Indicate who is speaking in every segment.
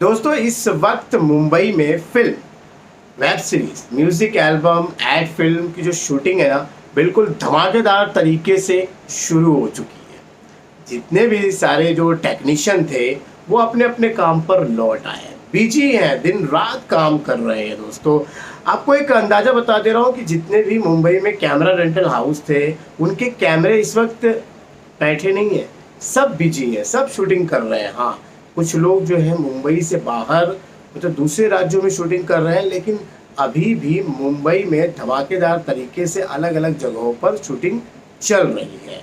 Speaker 1: दोस्तों इस वक्त मुंबई में film, web series, music album, ad film की जो शूटिंग है ना, बिल्कुल धमाकेदार तरीके से शुरू हो चुकी है। जितने भी सारे जो टेक्नीशियन थे वो अपने अपने काम पर लौट आए हैं, बिजी हैं, दिन रात काम कर रहे हैं। दोस्तों आपको एक अंदाजा बता दे रहा हूँ कि जितने भी मुंबई में कैमरा रेंटल हाउस थे उनके कैमरे इस वक्त बैठे नहीं है, सब बिजी है, सब शूटिंग कर रहे हैं। हाँ, कुछ लोग जो है मुंबई से बाहर मतलब दूसरे राज्यों में शूटिंग कर रहे हैं, लेकिन अभी भी मुंबई में धमाकेदार तरीके से अलग अलग जगहों पर शूटिंग चल रही है।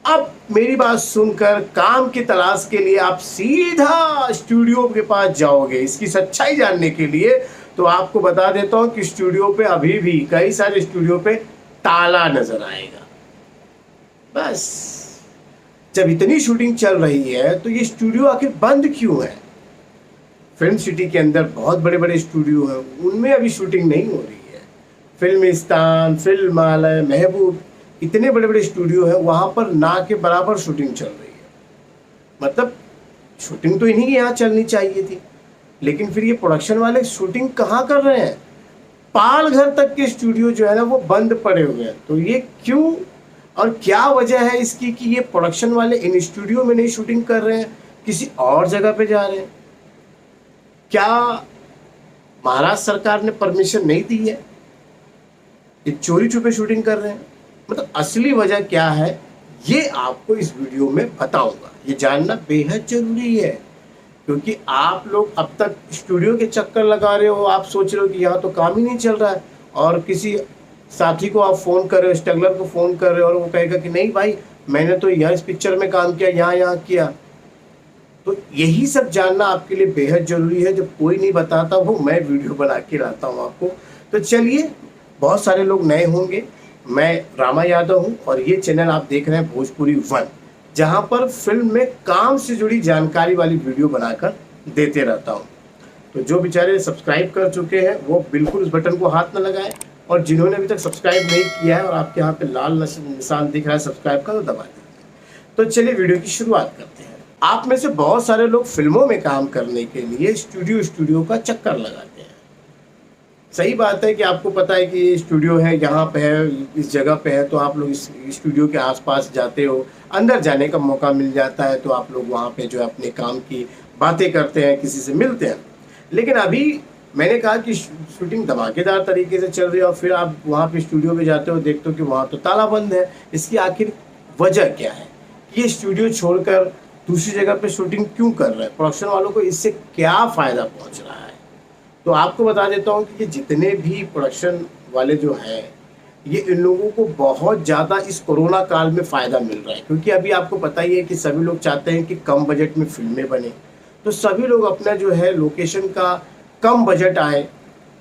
Speaker 1: अब मेरी बात सुनकर काम की तलाश के लिए आप सीधा स्टूडियो के पास जाओगे इसकी सच्चाई जानने के लिए, तो आपको बता देता हूं कि स्टूडियो पे अभी भी कई सारे स्टूडियो पे ताला नजर आएगा। बस जब इतनी शूटिंग चल रही है तो ये स्टूडियो आखिर बंद क्यों है? फिल्म सिटी के अंदर बहुत बड़े बड़े स्टूडियो हैं, उनमें अभी शूटिंग नहीं हो रही है। फिल्मिस्तान, फिल्मालय, महबूब, इतने बड़े बड़े स्टूडियो हैं, वहाँ पर ना के बराबर शूटिंग चल रही है। मतलब शूटिंग तो इन्हीं के यहाँ चलनी चाहिए थी, लेकिन फिर ये प्रोडक्शन वाले शूटिंग कहाँ कर रहे हैं? पाल घर तक के स्टूडियो जो है ना वो बंद पड़े हुए हैं। तो ये क्यों और क्या वजह है इसकी कि ये प्रोडक्शन वाले इन स्टूडियो में नहीं शूटिंग कर रहे हैं, किसी और जगह पे जा रहे हैं? क्या महाराष्ट्र सरकार ने परमिशन नहीं दी है? ये चोरी छुपे शूटिंग कर रहे हैं? मतलब असली वजह क्या है ये आपको इस वीडियो में बताऊंगा। ये जानना बेहद जरूरी है, क्योंकि आप लोग अब तक स्टूडियो के चक्कर लगा रहे हो। आप सोच रहे हो कि यहाँ तो काम ही नहीं चल रहा है, और किसी साथी को आप फ़ोन कर रहे हो, स्ट्रगलर को फ़ोन कर रहे हो, और वो कहेगा कि नहीं भाई मैंने तो यहाँ इस पिक्चर में काम किया, यहाँ यहाँ किया। तो यही सब जानना आपके लिए बेहद ज़रूरी है। जब कोई नहीं बताता वो मैं वीडियो बना के लाता हूँ आपको। तो चलिए, बहुत सारे लोग नए होंगे, मैं रामा यादव हूँ और ये चैनल आप देख रहे हैं भोजपुरी वन, जहाँ पर फिल्म में काम से जुड़ी जानकारी वाली वीडियो बनाकर देते रहता हूँ। तो जो बेचारे सब्सक्राइब कर चुके हैं वो बिल्कुल उस बटन को हाथ न लगाएं, और जिन्होंने अभी तक सब्सक्राइब नहीं किया है और आपके यहाँ पे लाल निशान दिख रहा है सब्सक्राइब का, तो दबा दीजिए। तो चलिए वीडियो की शुरुआत करते हैं। आप में से बहुत सारे लोग फिल्मों में काम करने के लिए स्टूडियो का चक्कर लगाते हैं। सही बात है कि आपको पता है कि ये स्टूडियो है, यहाँ पे है, इस जगह पे है, तो आप लोग इस स्टूडियो के आसपास जाते हो, अंदर जाने का मौका मिल जाता है, तो आप लोग वहाँ पे जो है अपने काम की बातें करते हैं, किसी से मिलते हैं। लेकिन अभी मैंने कहा कि शूटिंग धमाकेदार तरीके से चल रही है और फिर आप वहाँ पे स्टूडियो में जाते हो, देखते हो कि वहाँ तो ताला बंद है। इसकी आखिर वजह क्या है? ये स्टूडियो छोड़कर दूसरी जगह पे शूटिंग क्यों कर रहे हैं? प्रोडक्शन वालों को इससे क्या फ़ायदा पहुँच रहा है? तो आपको बता देता हूँ कि ये जितने भी प्रोडक्शन वाले जो हैं, ये इन लोगों को बहुत ज़्यादा इस कोरोना काल में फ़ायदा मिल रहा है, क्योंकि अभी आपको पता ही है कि सभी लोग चाहते हैं कि कम बजट में फिल्में बने। तो सभी लोग अपना जो है लोकेशन का कम बजट आए,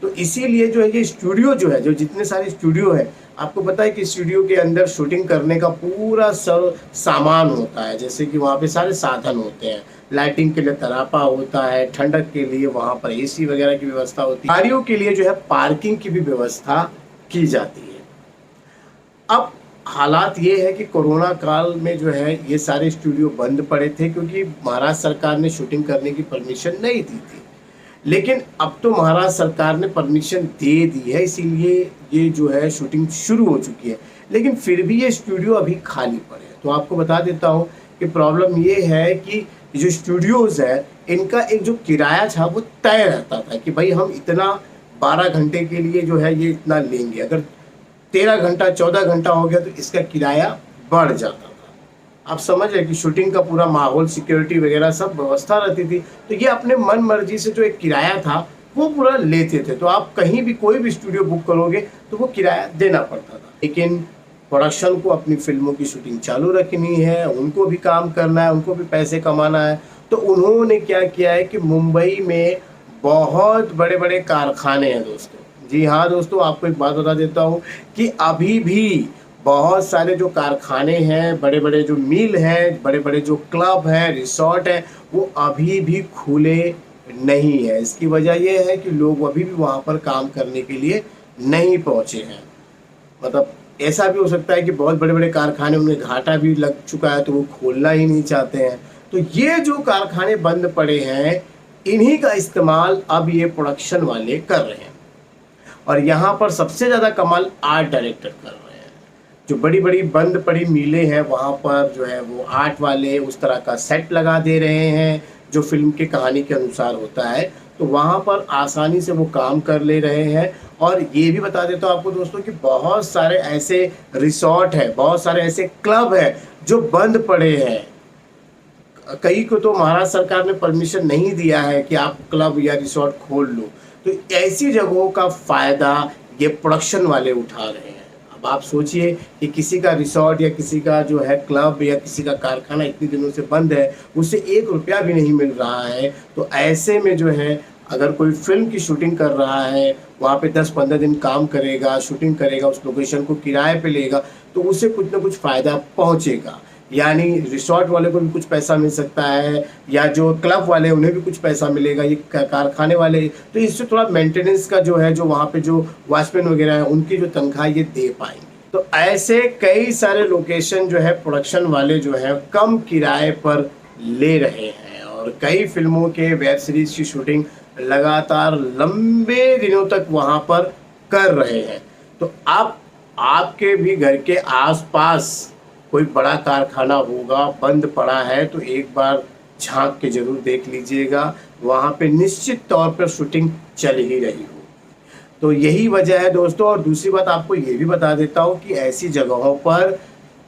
Speaker 1: तो इसीलिए जो है ये स्टूडियो जो है, जो जितने सारे स्टूडियो है, आपको पता है कि स्टूडियो के अंदर शूटिंग करने का पूरा सामान होता है। जैसे कि वहाँ पे सारे साधन होते हैं, लाइटिंग के लिए तरापा होता है, ठंडक के लिए वहाँ पर एसी वगैरह की व्यवस्था होती है, गाड़ियों के लिए जो है पार्किंग की भी व्यवस्था की जाती है। अब हालात ये है कि कोरोना काल में जो है ये सारे स्टूडियो बंद पड़े थे, क्योंकि महाराष्ट्र सरकार ने शूटिंग करने की परमिशन नहीं दी थी। लेकिन अब तो महाराष्ट्र सरकार ने परमिशन दे दी है, इसीलिए ये जो है शूटिंग शुरू हो चुकी है। लेकिन फिर भी ये स्टूडियो अभी खाली पड़े हैं। तो आपको बता देता हूँ कि प्रॉब्लम ये है कि जो स्टूडियोज़ है इनका एक जो किराया था वो तय रहता था कि भाई हम इतना 12 घंटे के लिए जो है ये इतना लेंगे। अगर 13 घंटा 14 घंटा हो गया तो इसका किराया बढ़ जाता था। आप समझ रहे कि शूटिंग का पूरा माहौल, सिक्योरिटी वगैरह सब व्यवस्था रहती थी, तो ये अपने मन मर्जी से जो एक किराया था वो पूरा लेते थे। तो आप कहीं भी कोई भी स्टूडियो बुक करोगे तो वो किराया देना पड़ता था। लेकिन प्रोडक्शन को अपनी फिल्मों की शूटिंग चालू रखनी है, उनको भी काम करना है, उनको भी पैसे कमाना है। तो उन्होंने क्या किया है कि मुंबई में बहुत बड़े बड़े कारखाने हैं दोस्तों। जी हाँ दोस्तों, आपको एक बात बता देता हूँ कि अभी भी बहुत सारे जो कारखाने हैं, बड़े बड़े जो मिल हैं, बड़े बड़े जो क्लब हैं, रिसोर्ट हैं, वो अभी भी खुले नहीं है। इसकी वजह यह है कि लोग अभी भी वहाँ पर काम करने के लिए नहीं पहुँचे हैं। मतलब ऐसा भी हो सकता है कि बहुत बड़े बड़े कारखाने, उनमें घाटा भी लग चुका है तो वो खोलना ही नहीं चाहते हैं। तो ये जो कारखाने बंद पड़े हैं इन्हीं का इस्तेमाल अब ये प्रोडक्शन वाले कर रहे हैं। और यहाँ पर सबसे ज़्यादा कमाल आर्ट डायरेक्टर कर रहे हैं। जो बड़ी बड़ी बंद पड़ी मिलें हैं वहाँ पर जो है वो आर्ट वाले उस तरह का सेट लगा दे रहे हैं जो फिल्म की कहानी के अनुसार होता है, तो वहाँ पर आसानी से वो काम कर ले रहे हैं। और ये भी बता देता हूँ आपको दोस्तों कि बहुत सारे ऐसे रिसोर्ट हैं, बहुत सारे ऐसे क्लब हैं जो बंद पड़े हैं। कई को तो महाराष्ट्र सरकार ने परमिशन नहीं दिया है कि आप क्लब या रिसोर्ट खोल लो। तो ऐसी जगहों का फ़ायदा ये प्रोडक्शन वाले उठा रहे हैं। अब आप सोचिए कि किसी का रिसोर्ट या किसी का जो है क्लब या किसी का कारखाना इतने दिनों से बंद है, उससे 1 रुपया भी नहीं मिल रहा है। तो ऐसे में जो है अगर कोई फिल्म की शूटिंग कर रहा है, वहाँ पे 10-15 दिन काम करेगा, शूटिंग करेगा, उस लोकेशन को किराए पे लेगा, तो उसे कुछ ना कुछ फ़ायदा पहुँचेगा। यानी रिसोर्ट वाले को भी कुछ पैसा मिल सकता है, या जो क्लब वाले उन्हें भी कुछ पैसा मिलेगा, ये कारखाने वाले, तो इससे थोड़ा मेंटेनेंस का जो है, जो वहाँ पे जो वॉचमैन वगैरह है उनकी जो तनख्वाह ये दे पाएंगे। तो ऐसे कई सारे लोकेशन जो है प्रोडक्शन वाले जो है कम किराए पर ले रहे हैं और कई फिल्मों के वेब सीरीज की शूटिंग लगातार लंबे दिनों तक वहाँ पर कर रहे हैं। तो आप आपके भी घर के आसपास कोई बड़ा कारखाना होगा, बंद पड़ा है, तो एक बार झांक के जरूर देख लीजिएगा, वहाँ पे निश्चित तौर पर शूटिंग चल ही रही हो। तो यही वजह है दोस्तों। और दूसरी बात आपको ये भी बता देता हूँ कि ऐसी जगहों पर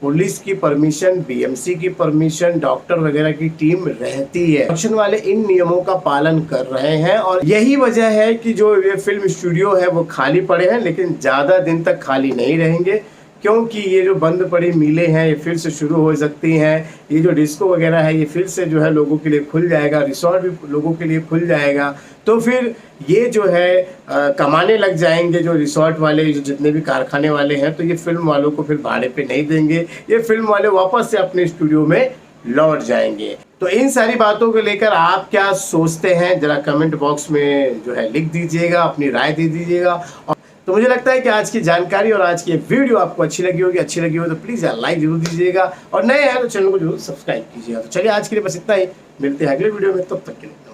Speaker 1: पुलिस की परमिशन, बीएमसी की परमिशन, डॉक्टर वगैरह की टीम रहती है। प्रोडक्शन वाले इन नियमों का पालन कर रहे हैं और यही वजह है कि जो ये फिल्म स्टूडियो है वो खाली पड़े हैं, लेकिन ज़्यादा दिन तक खाली नहीं रहेंगे, क्योंकि ये जो बंद पड़ी मिलें हैं ये फिर से शुरू हो सकती हैं। ये जो डिस्को वगैरह है ये फिर से जो है लोगों के लिए खुल जाएगा, रिसोर्ट भी लोगों के लिए खुल जाएगा। तो फिर ये जो है कमाने लग जाएंगे जो रिसोर्ट वाले, जो जितने भी कारखाने वाले हैं, तो ये फिल्म वालों को फिर भाड़े पे नहीं देंगे, ये फिल्म वाले वापस से अपने स्टूडियो में लौट जाएंगे। तो इन सारी बातों को लेकर आप क्या सोचते हैं, जरा कमेंट बॉक्स में जो है लिख दीजिएगा, अपनी राय दे दीजिएगा। तो मुझे लगता है कि आज की जानकारी और आज की वीडियो आपको अच्छी लगी होगी। अच्छी लगी हो तो प्लीज़ यार लाइक जरूर दीजिएगा और नए हैं तो चैनल को जरूर सब्सक्राइब कीजिएगा। तो चलिए आज के लिए बस इतना ही, मिलते हैं अगले वीडियो में, तब तक के लिए नमस्कार।